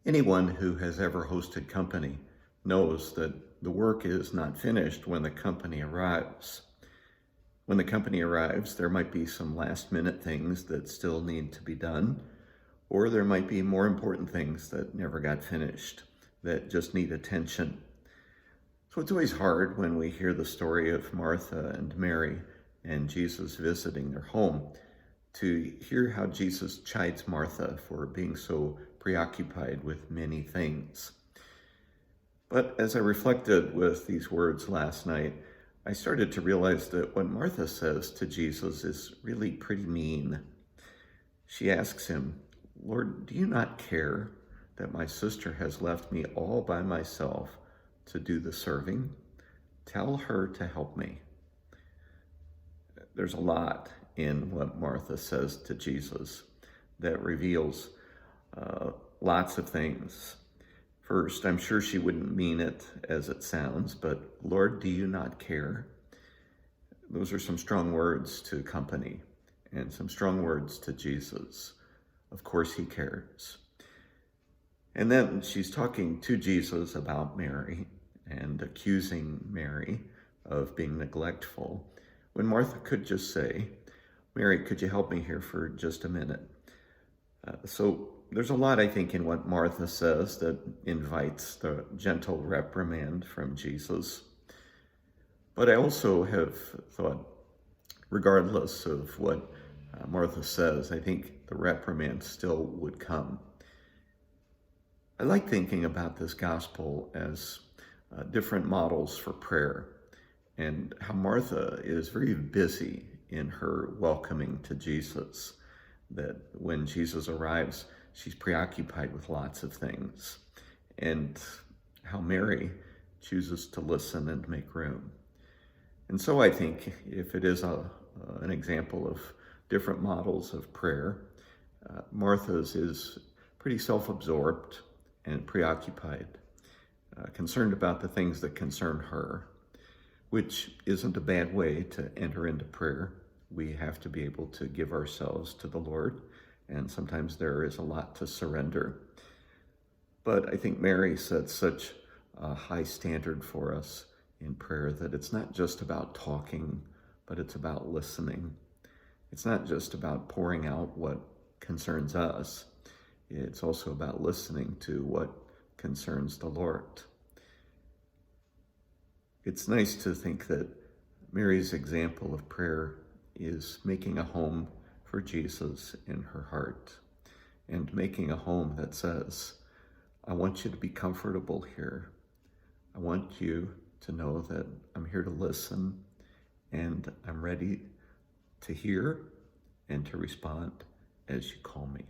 Anyone who has ever hosted company knows that the work is not finished when the company arrives. When the company arrives, there might be some last minute things that still need to be done, or there might be more important things that never got finished that just need attention. So it's always hard when we hear the story of Martha and Mary and Jesus visiting their home to hear how Jesus chides Martha for being so preoccupied with many things. But as I reflected with these words last night, I started to realize that what Martha says to Jesus is really pretty mean. She asks him, "Lord, do you not care that my sister has left me all by myself to do the serving? Tell her to help me." There's a lot in what Martha says to Jesus that reveals lots of things. First, I'm sure she wouldn't mean it as it sounds, but Lord, do you not care? Those are some strong words to company and some strong words to Jesus. Of course he cares. And then she's talking to Jesus about Mary and accusing Mary of being neglectful, when Martha could just say, "Mary, could you help me here for just a minute?" So there's a lot, I think, in what Martha says that invites the gentle reprimand from Jesus. But I also have thought, regardless of what Martha says, I think the reprimand still would come. I like thinking about this gospel as different models for prayer, and how Martha is very busy in her welcoming to Jesus, that when Jesus arrives, she's preoccupied with lots of things, and how Mary chooses to listen and make room. And so I think if it is an example of different models of prayer, Martha's is pretty self-absorbed and preoccupied, concerned about the things that concern her, which isn't a bad way to enter into prayer. We have to be able to give ourselves to the Lord, and sometimes there is a lot to surrender. But I think Mary set such a high standard for us in prayer that it's not just about talking, but it's about listening. It's not just about pouring out what concerns us. It's also about listening to what concerns the Lord. It's nice to think that Mary's example of prayer is making a home for Jesus in her heart, and making a home that says, "I want you to be comfortable here. I want you to know that I'm here to listen, and I'm ready to hear and to respond as you call me."